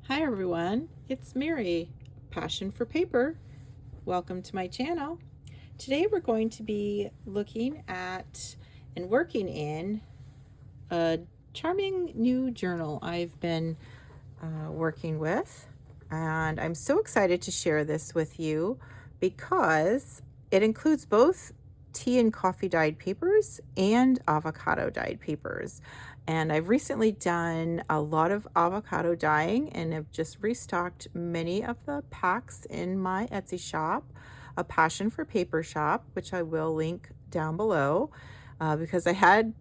Hi everyone, it's Mary, Passion for Paper. Welcome to my channel. Today we're going to be looking at and working in a charming new journal I've been working with, and I'm so excited to share this with you because it includes both tea and coffee dyed papers and avocado dyed papers. And I've recently done a lot of avocado dyeing and have just restocked many of the packs in my Etsy shop, a Passion for Paper shop, which I will link down below, because I had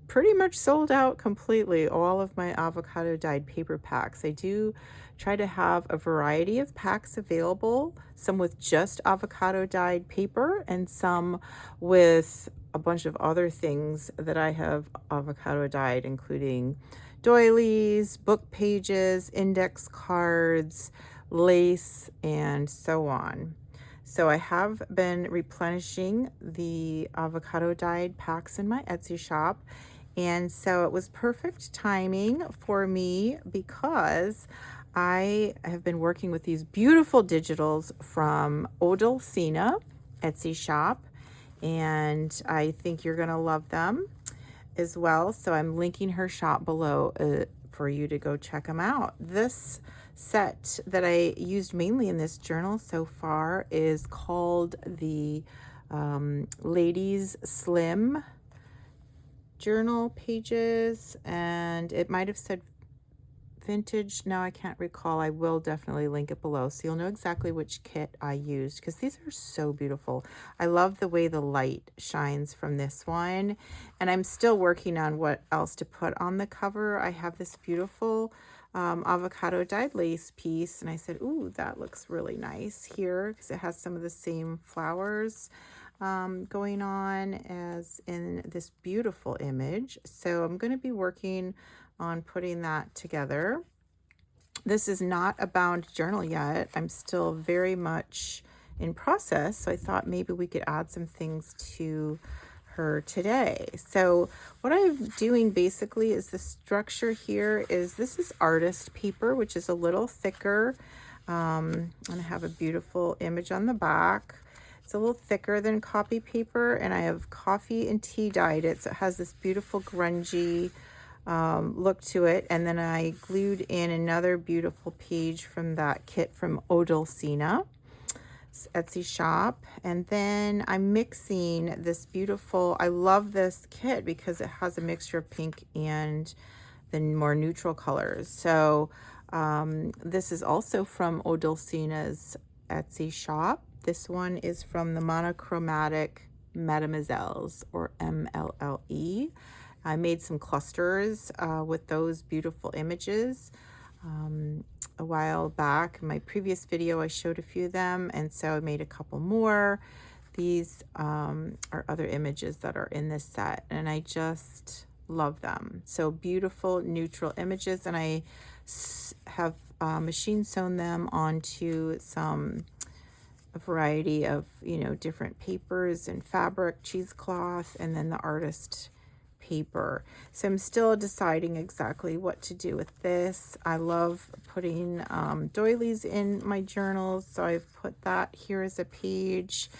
pretty much sold out completely all of my avocado dyed paper packs. I do try to have a variety of packs available, some with just avocado dyed paper and some with a bunch of other things that I have avocado dyed, including doilies, book pages, index cards, lace, and so on. So I have been replenishing the avocado dyed packs in my Etsy shop. And so it was perfect timing for me because I have been working with these beautiful digitals from Odulcina Etsy shop, and I think you're going to love them as well. So I'm linking her shop below for you to go check them out. This set that I used mainly in this journal so far is called the Ladies Slim journal pages, and it might have said vintage. Now I can't recall. I will definitely link it below so you'll know exactly which kit I used, because these are so beautiful. I love the way the light shines from this one, and I'm still working on what else to put on the cover. I have this beautiful avocado dyed lace piece, and I said, ooh, that looks really nice here because it has some of the same flowers going on as in this beautiful image. So I'm going to be working on putting that together. This is not a bound journal yet. I'm still very much in process. So I thought maybe we could add some things to her today. So what I'm doing basically is the structure here is, this is artist paper, which is a little thicker. And I have a beautiful image on the back. It's a little thicker than copy paper, and I have coffee and tea dyed it, so it has this beautiful grungy look to it. And then I glued in another beautiful page from that kit from Odulcina Etsy shop. And then I'm mixing this beautiful, I love this kit because it has a mixture of pink and the more neutral colors. So this is also from Odulcina's Etsy shop. This one is from the Monochromatic Mademoiselles, or MLLE. I made some clusters with those beautiful images a while back. In my previous video, I showed a few of them, and so I made a couple more. These are other images that are in this set, and I just love them. So beautiful neutral images, and I have machine sewn them onto a variety of, different papers and fabric, cheesecloth, and then the artist paper. So I'm still deciding exactly what to do with this. I love putting doilies in my journals, so I've put that here as a page,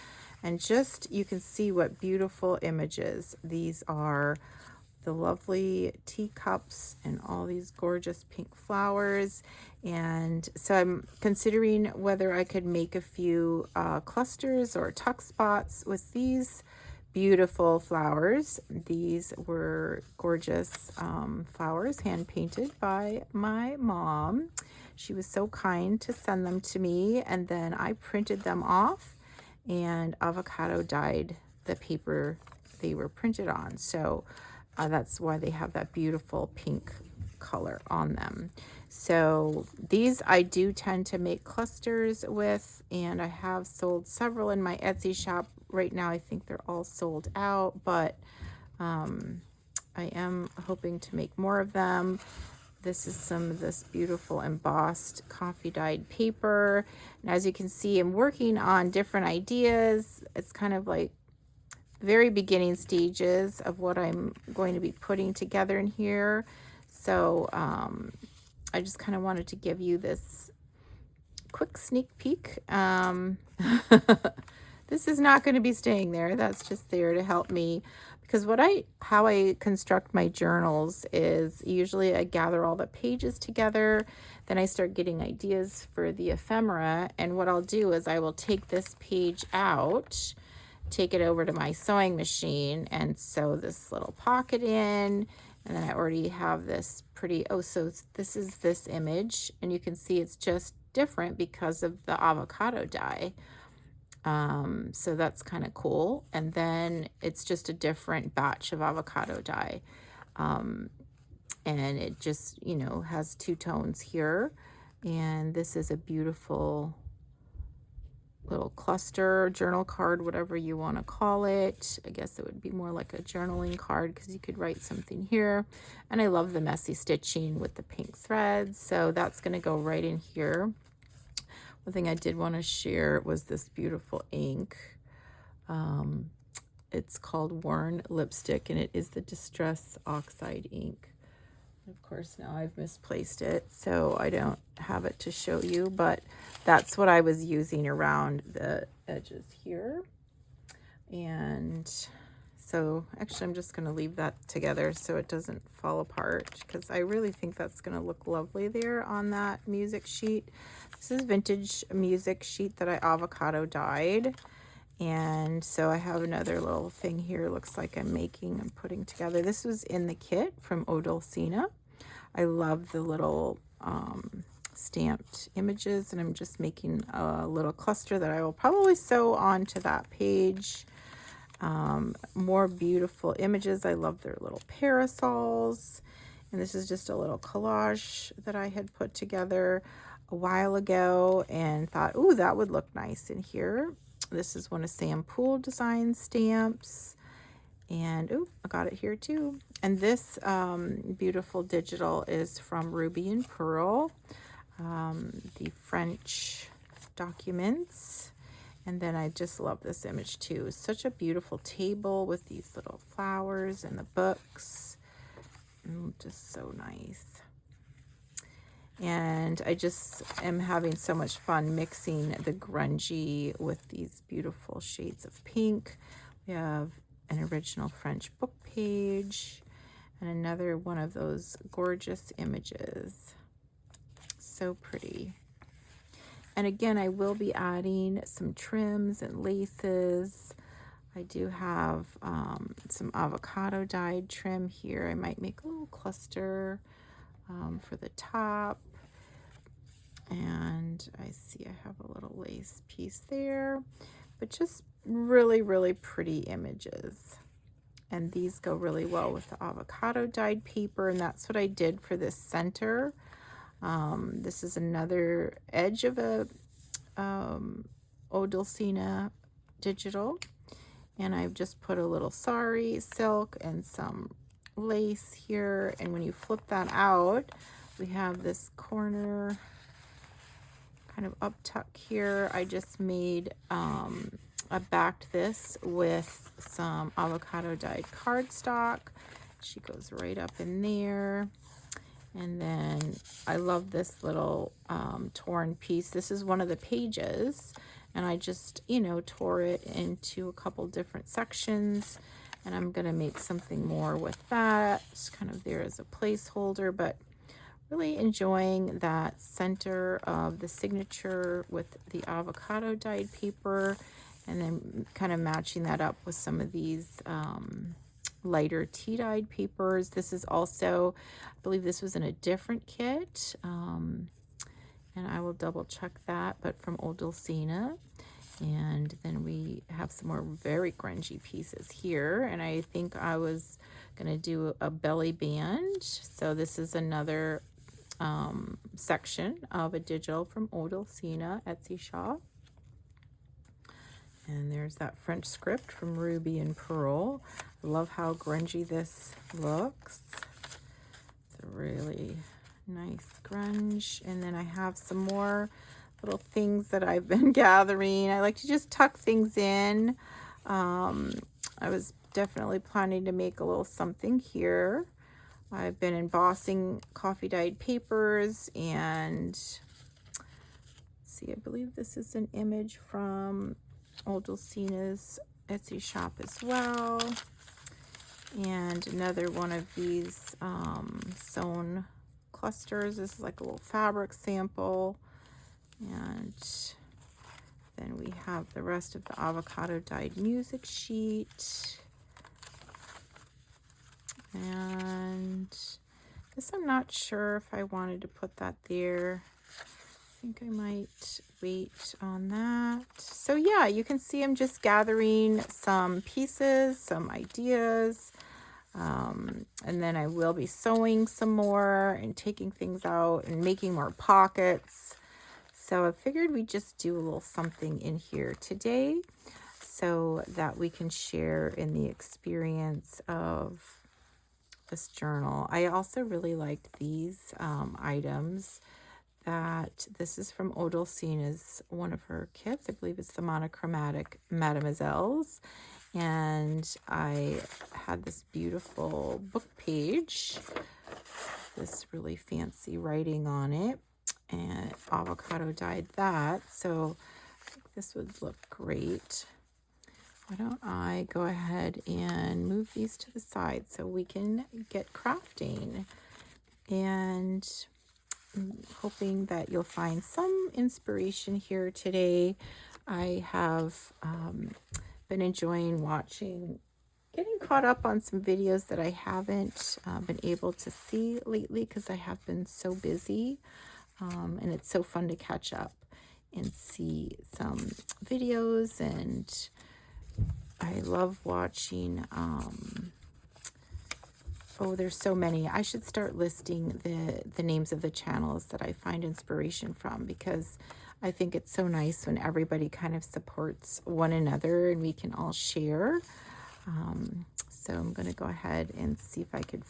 and just you can see what beautiful images these are. The lovely teacups and all these gorgeous pink flowers. And so I'm considering whether I could make a few clusters or tuck spots with these beautiful flowers. These were gorgeous flowers, hand painted by my mom. She was so kind to send them to me, and then I printed them off and avocado dyed the paper they were printed on. So that's why they have that beautiful pink color on them. So these I do tend to make clusters with, and I have sold several in my Etsy shop. Right now I think they're all sold out, but I am hoping to make more of them. This is some of this beautiful embossed coffee dyed paper, and as you can see, I'm working on different ideas. It's kind of like very beginning stages of what I'm going to be putting together in here. So I just kind of wanted to give you this quick sneak peek. This is not going to be staying there. That's just there to help me, because how I construct my journals is usually I gather all the pages together, then I start getting ideas for the ephemera, and what I'll do is I will take this page out, take it over to my sewing machine and sew this little pocket in, and then I already have this pretty, so this is this image, and you can see it's just different because of the avocado dye. So that's kind of cool. And then it's just a different batch of avocado dye. And it just, has two tones here. And this is a beautiful little cluster, journal card, whatever you want to call it. I guess it would be more like a journaling card because you could write something here. And I love the messy stitching with the pink threads. So that's going to go right in here. One thing I did want to share was this beautiful ink. It's called Worn Lipstick, and it is the Distress Oxide ink. Of course, now I've misplaced it, so I don't have it to show you, but that's what I was using around the edges here. And so actually I'm just going to leave that together so it doesn't fall apart, because I really think that's going to look lovely there on that music sheet. This is vintage music sheet that I avocado dyed. And so I have another little thing here. Looks like I'm putting together. This was in the kit from Odulcina. I love the little stamped images, and I'm just making a little cluster that I will probably sew onto that page. More beautiful images. I love their little parasols. And this is just a little collage that I had put together a while ago and thought, ooh, that would look nice in here. This is one of Sam Poole Design stamps. And ooh, I got it here too. And this beautiful digital is from Ruby and Pearl, the French documents. And then I just love this image too. It's such a beautiful table with these little flowers and the books. Just so nice. And I just am having so much fun mixing the grungy with these beautiful shades of pink. We have an original French book page and another one of those gorgeous images. So pretty. And again, I will be adding some trims and laces. I do have some avocado dyed trim here. I might make a little cluster for the top. And I see I have a little lace piece there. But just really, really pretty images. And these go really well with the avocado dyed paper. And that's what I did for this center. This is another edge of a Odulcina digital, and I've just put a little sari silk and some lace here, and when you flip that out, we have this corner kind of up tuck here. I just made I backed this with some avocado dyed cardstock. She goes right up in there. And then I love this little torn piece. This is one of the pages, and I just, tore it into a couple different sections, and I'm going to make something more with that. It's kind of there as a placeholder, but really enjoying that center of the signature with the avocado dyed paper, and then kind of matching that up with some of these lighter tea-dyed papers. This is also, I believe this was in a different kit, and I will double check that, but from Odulcina. And then we have some more very grungy pieces here, and I think I was going to do a belly band. So this is another section of a digital from Odulcina Etsy shop. And there's that French script from Ruby and Pearl. I love how grungy this looks. It's a really nice grunge. And then I have some more little things that I've been gathering. I like to just tuck things in. I was definitely planning to make a little something here I've been embossing coffee dyed papers, and see, I believe this is an image from Odulcina's Etsy shop as well. And another one of these sewn clusters. This is like a little fabric sample. And then we have the rest of the avocado dyed music sheet. And I guess I'm not sure if I wanted to put that there. I think I might wait on that. So yeah, you can see I'm just gathering some pieces, some ideas, and then I will be sewing some more and taking things out and making more pockets. So I figured we'd just do a little something in here today so that we can share in the experience of this journal. I also really liked these items. That this is from Odulcina's, one of her kits. I believe it's the monochromatic Mademoiselles. And I had this beautiful book page, this really fancy writing on it, and avocado dyed that. So I think this would look great. Why don't I go ahead and move these to the side so we can get crafting. And I'm hoping that you'll find some inspiration here today. I have been enjoying getting caught up on some videos that I haven't been able to see lately because I have been so busy. And it's so fun to catch up and see some videos. And I love watching oh, there's so many. I should start listing the names of the channels that I find inspiration from, because I think it's so nice when everybody kind of supports one another and we can all share. So I'm going to go ahead and see if I could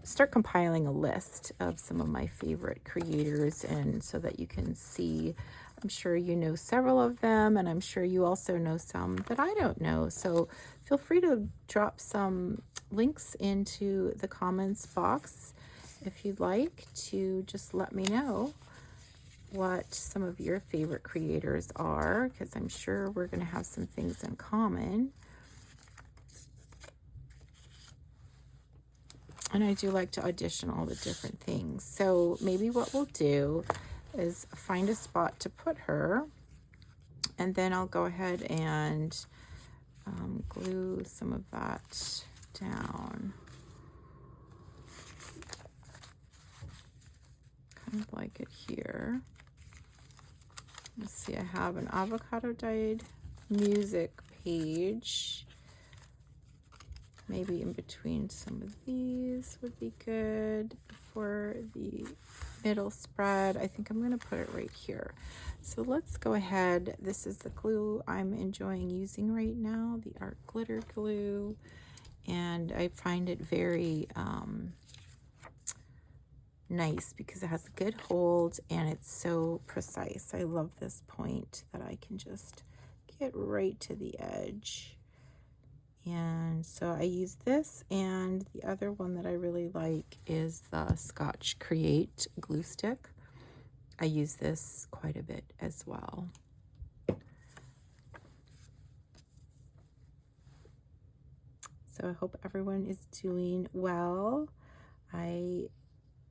start compiling a list of some of my favorite creators, and so that you can see. I'm sure you know several of them, and I'm sure you also know some that I don't know. So feel free to drop some links into the comments box if you'd like to just let me know what some of your favorite creators are, because I'm sure we're going to have some things in common. And I do like to audition all the different things. So maybe what we'll do is find a spot to put her, and then I'll go ahead and glue some of that down. Kind of like it here. Let's see, I have an avocado dyed music page. Maybe in between some of these would be good for the middle spread. I think I'm going to put it right here. So let's go ahead. This is the glue I'm enjoying using right now, the art glitter glue. And I find it very nice because it has a good hold and it's so precise. I love this point that I can just get right to the edge. And so I use this, and the other one that I really like is the Scotch Create glue stick. I use this quite a bit as well. So I hope everyone is doing well. I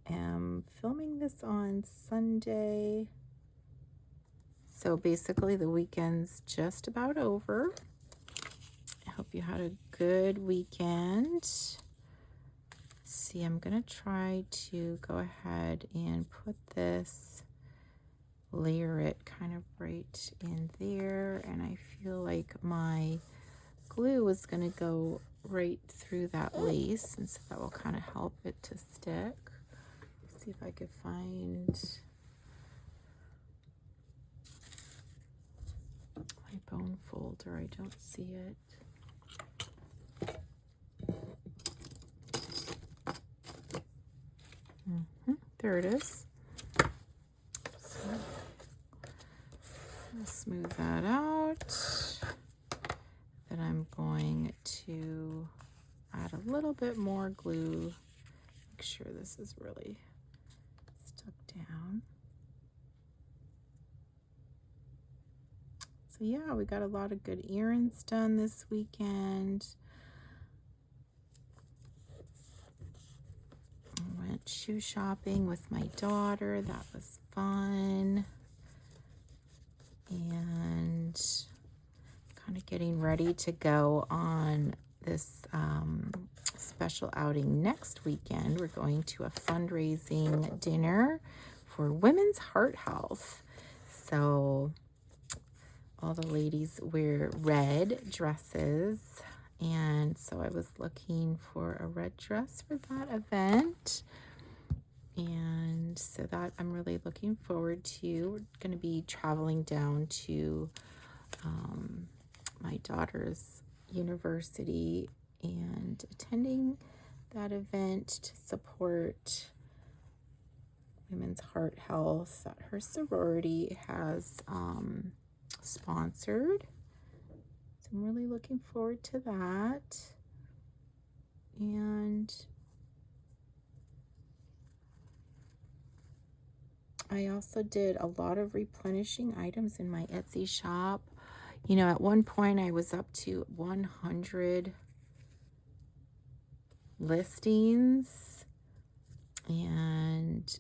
am filming this on Sunday. So basically the weekend's just about over. I hope you had a good weekend. See, I'm going to try to go ahead and put this, layer it kind of right in there. And I feel like my glue is going to go right through that lace, and so that will kind of help it to stick. Let's see if I could find my bone folder. I don't see it. There it is. So I'll smooth that out. Then I'm going to add a little bit more glue. Make sure this is really stuck down. So yeah, we got a lot of good errands done this weekend. I went shoe shopping with my daughter. That was fun. And kind of getting ready to go on this special outing next weekend. We're going to a fundraising dinner for Women's Heart Health. So all the ladies wear red dresses, and so I was looking for a red dress for that event. And so that I'm really looking forward to. We're going to be traveling down to my daughter's university and attending that event to support Women's Heart Health that her sorority has sponsored. So I'm really looking forward to that. And I also did a lot of replenishing items in my Etsy shop. You know, at one point I was up to 100 listings, and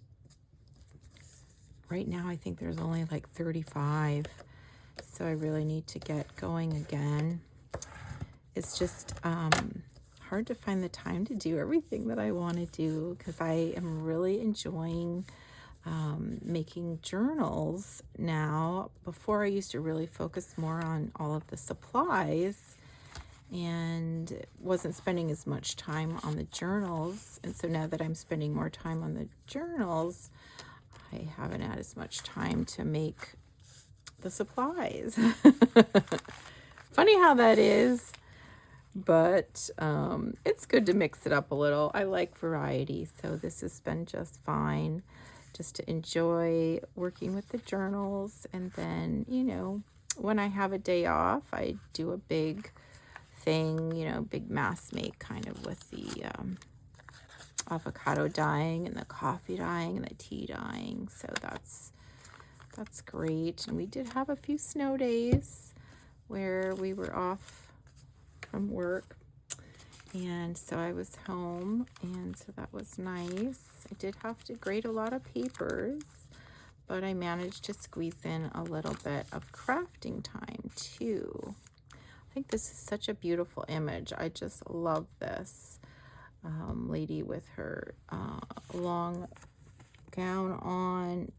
right now I think there's only like 35. So I really need to get going again. It's just hard to find the time to do everything that I want to do, because I am really enjoying making journals now. Before I used to really focus more on all of the supplies and wasn't spending as much time on the journals. And so now that I'm spending more time on the journals, I haven't had as much time to make the supplies. Funny how that is, but it's good to mix it up a little. I like variety, so this has been just fine, just to enjoy working with the journals. And then, you know, when I have a day off, I do a big thing, you know, big mass make kind of with the avocado dyeing and the coffee dyeing and the tea dyeing. So that's great. And we did have a few snow days where we were off from work, and so I was home, and so that was nice. I did have to grade a lot of papers, but I managed to squeeze in a little bit of crafting time too. I think this is such a beautiful image. I just love this lady with her long gown on,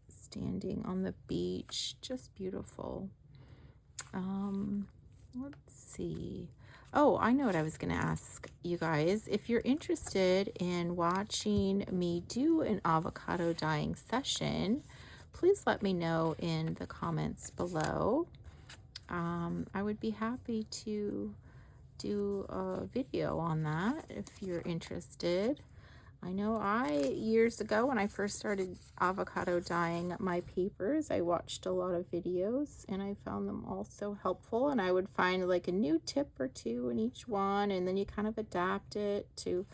standing on the beach. Just beautiful. Let's see. Oh, I know what I was going to ask you guys. If you're interested in watching me do an avocado dyeing session, please let me know in the comments below. I would be happy to do a video on that if you're interested. I know years ago when I first started avocado dyeing my papers, I watched a lot of videos and I found them all so helpful, and I would find like a new tip or two in each one, and then you kind of adapt it to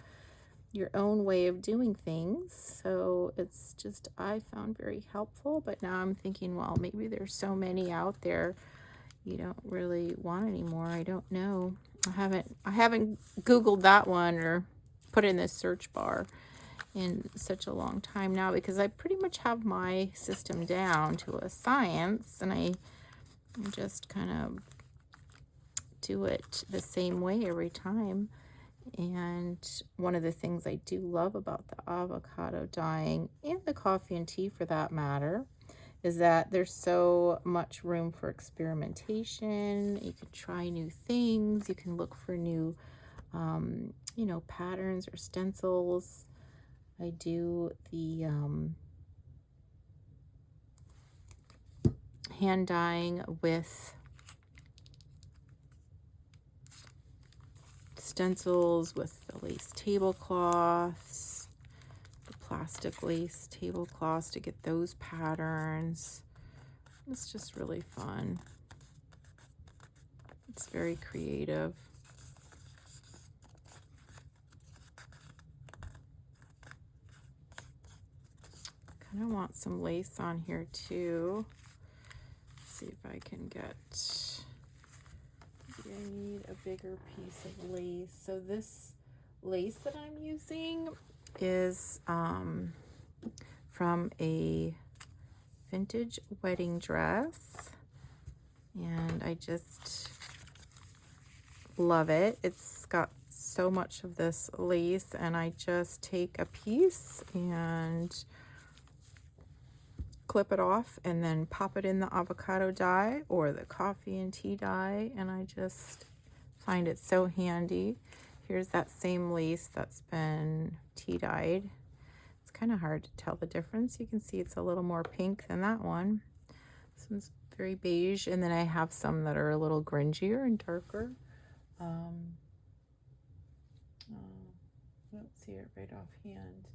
your own way of doing things. So it's just, I found very helpful. But now I'm thinking, well, maybe there's so many out there you don't really want anymore. I don't know. I haven't Googled that one or put it in the search bar in such a long time now, because I pretty much have my system down to a science, and I just kind of do it the same way every time. And one of the things I do love about the avocado dyeing, and the coffee and tea for that matter, is that there's so much room for experimentation. You can try new things. You can look for new, you know, patterns or stencils. I do the hand dyeing with stencils, with the lace tablecloths, the plastic lace tablecloths to get those patterns. It's just really fun. It's very creative. kind of want some lace on here too. Let's see if I can get, maybe I need a bigger piece of lace. So this lace that I'm using is from a vintage wedding dress, and I just love it. It's got so much of this lace, and I just take a piece and clip it off and then pop it in the avocado dye or the coffee and tea dye, and I just find it so handy. Here's that same lace that's been tea dyed. It's kind of hard to tell the difference. You can see it's a little more pink than that one. This one's very beige, and then I have some that are a little grungier and darker. I don't see it right offhand.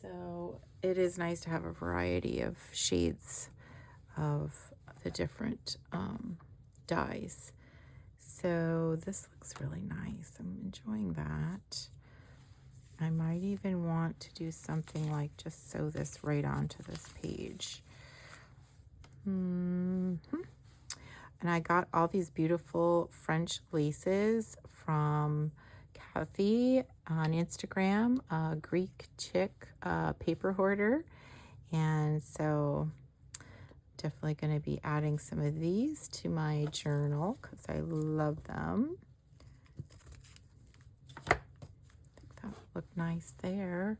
So it is nice to have a variety of shades of the different dyes. So this looks really nice. I'm enjoying that. I might even want to do something like just sew this right onto this page. And I got all these beautiful French laces from Kathy on Instagram, a Greek chick paper hoarder. And so definitely going to be adding some of these to my journal because I love them. I think that would look nice there.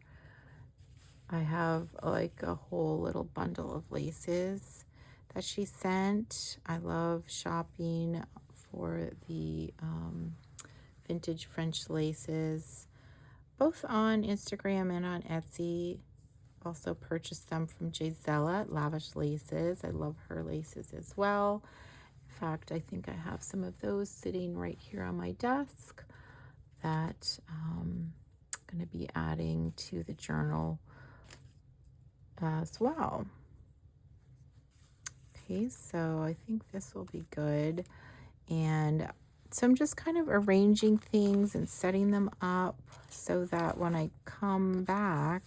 I have like a whole little bundle of laces that she sent. I love shopping for the vintage French laces, both on Instagram and on Etsy. Also purchased them from Gisela at Lavish Laces. I love her laces as well. In fact, I think I have some of those sitting right here on my desk that I'm going to be adding to the journal as well. Okay, so I think this will be good. And so I'm just kind of arranging things and setting them up so that when I come back,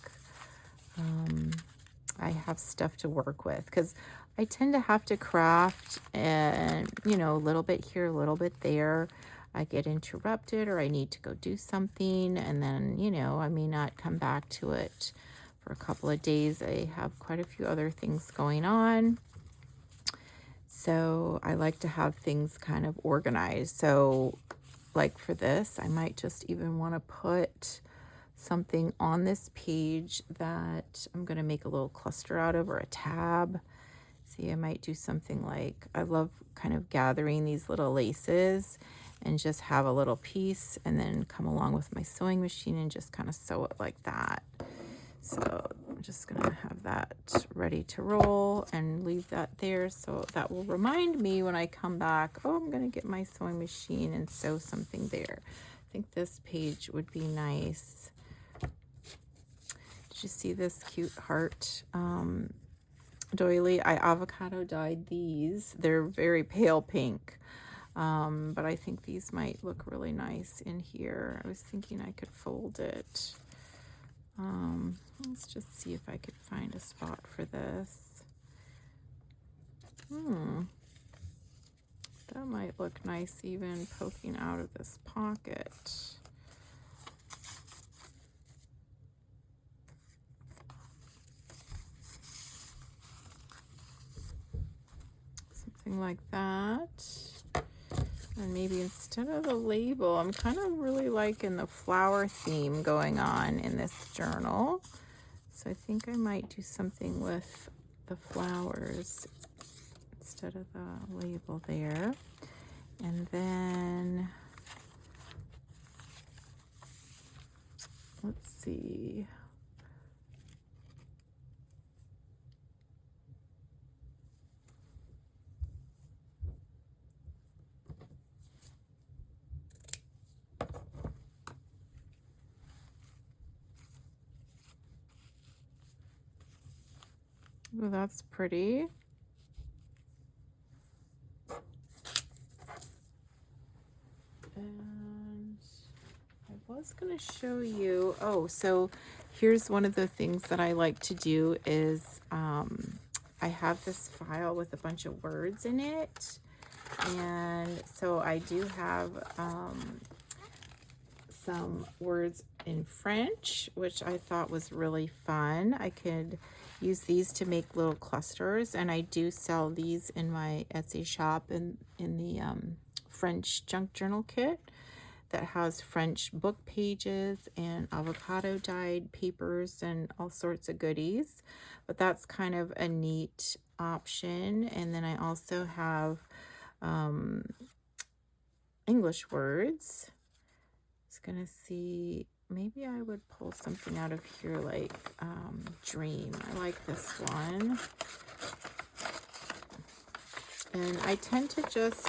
I have stuff to work with, because I tend to have to craft and, you know, a little bit here, a little bit there. I get interrupted or I need to go do something, and then, you know, I may not come back to it for a couple of days. I have quite a few other things going on. So I like to have things kind of organized. So like for this, I might just even want to put something on this page that I'm going to make a little cluster out of, or a tab. See, I might do something like, I love kind of gathering these little laces and just have a little piece and then come along with my sewing machine and just kind of sew it like that. So I'm just going to have that ready to roll and leave that there, so that will remind me when I come back, oh, I'm going to get my sewing machine and sew something there. I think this page would be nice. Did you see this cute heart doily? I avocado dyed these. They're very pale pink, but I think these might look really nice in here. I was thinking I could fold it. Let's just see if I could find a spot for this. That might look nice even poking out of this pocket. Something like that. And maybe instead of a label, I'm kind of really liking the flower theme going on in this journal. So I think I might do something with the flowers instead of the label there. And then, let's see. Oh, that's pretty. And I was going to show you, oh, so Here's one of the things that I like to do is I have this file with a bunch of words in it. And so I do have some words in French, which I thought was really fun. I could use these to make little clusters, and I do sell these in my Etsy shop in the French junk journal kit that has French book pages and avocado dyed papers and all sorts of goodies. But that's kind of a neat option. And then I also have English words. I was gonna see, maybe I would pull something out of here like dream. I like this one. And I tend to just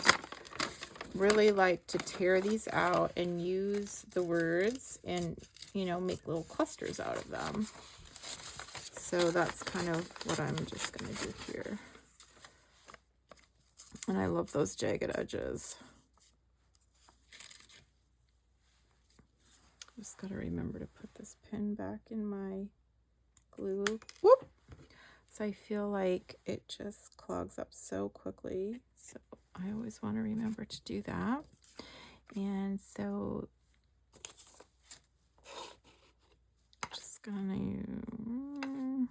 really like to tear these out and use the words and, you know, make little clusters out of them. So that's kind of what I'm just gonna do here. And I love those jagged edges. Just got to remember to put this pin back in my glue. Whoop! So I feel like it just clogs up so quickly. So I always want to remember to do that. And so just gonna,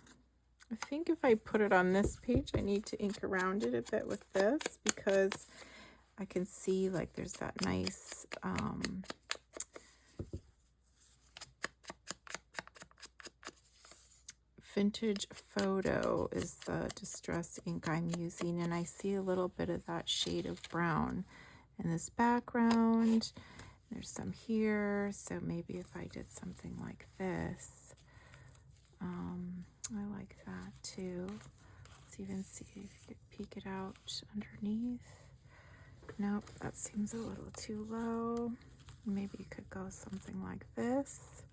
I think if I put it on this page, I need to ink around it a bit with this, because I can see like there's that nice Vintage Photo is the distress ink I'm using, and I see a little bit of that shade of brown in this background. There's some here, so maybe if I did something like this, I like that too. Let's even see if you could peek it out underneath. Nope, that seems a little too low. Maybe you could go something like this.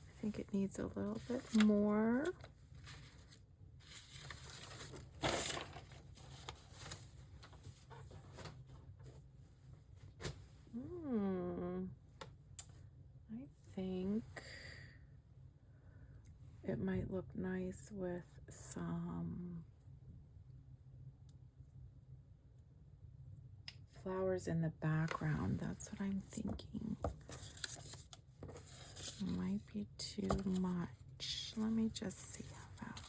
I think it needs a little bit more. I think it might look nice with some flowers in the background. That's what I'm thinking. Might be too much. Let me just see how about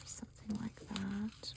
something like that.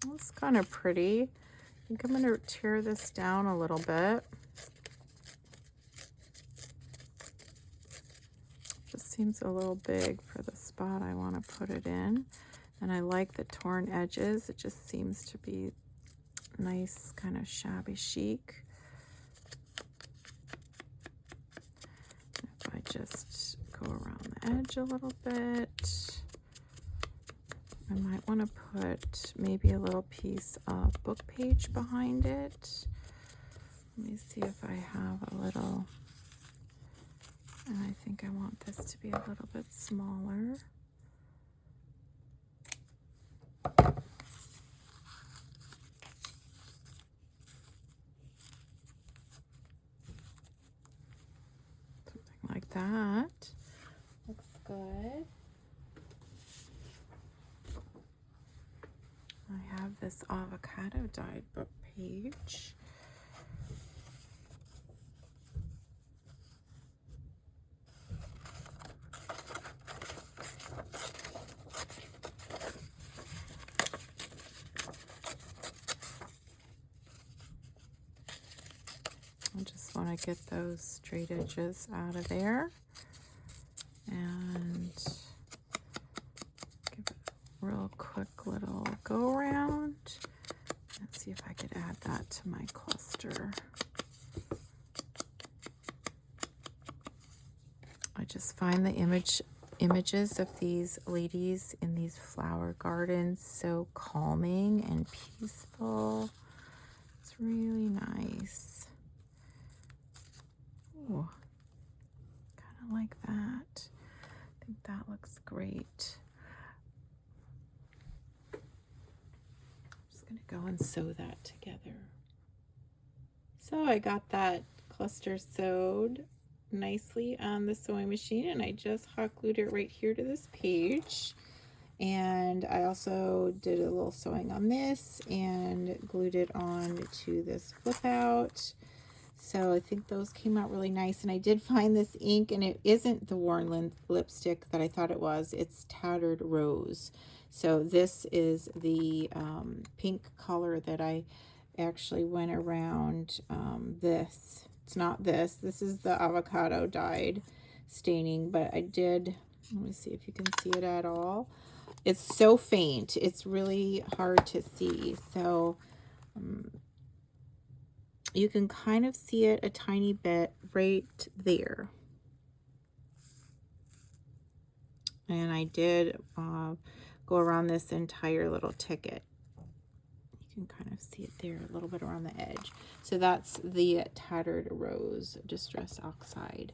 That's kind of pretty. I think I'm going to tear this down a little bit. Just seems a little big for the spot I want to put it in. And I like the torn edges. It just seems to be nice, kind of shabby chic. If I just go around the edge a little bit, I might want to put maybe a little piece of book page behind it. Let me see if I have a little, and I think I want this to be a little bit smaller. Something like that. Looks good. I have this avocado dyed book page. I just want to get those straight edges out of there and give it a real quick little go around. Let's see if I could add that to my cluster. I just find the images of these ladies in these flower gardens so calming and peaceful. It's really nice. Ooh, kind of like that. I think that looks great. I'm just going to go and sew that together. So I got that cluster sewed nicely on the sewing machine, and I just hot glued it right here to this page. And I also did a little sewing on this and glued it on to this flip out. So I think those came out really nice. And I did find this ink, and it isn't the worn lipstick that I thought it was. It's Tattered Rose. So this is the pink color that I actually went around this. It's not this. This is the avocado dyed staining, but I did, let me see if you can see it at all. It's so faint. It's really hard to see. So you can kind of see it a tiny bit right there. And I did go around this entire little ticket. You can kind of see it there a little bit around the edge. So that's the Tattered Rose Distress Oxide.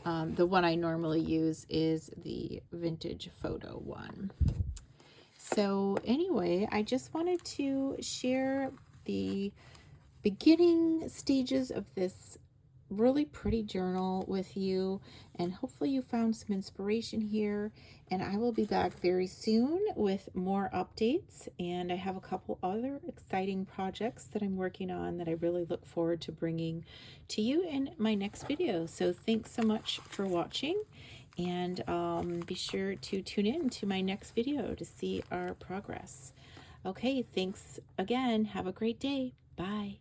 The one I normally use is the Vintage Photo one. So anyway, I just wanted to share the beginning stages of this really pretty journal with you, and hopefully you found some inspiration here. And I will be back very soon with more updates, and I have a couple other exciting projects that I'm working on that I really look forward to bringing to you in my next video. So thanks so much for watching, and be sure to tune in to my next video to see our progress. Okay, thanks again. Have a great day. Bye.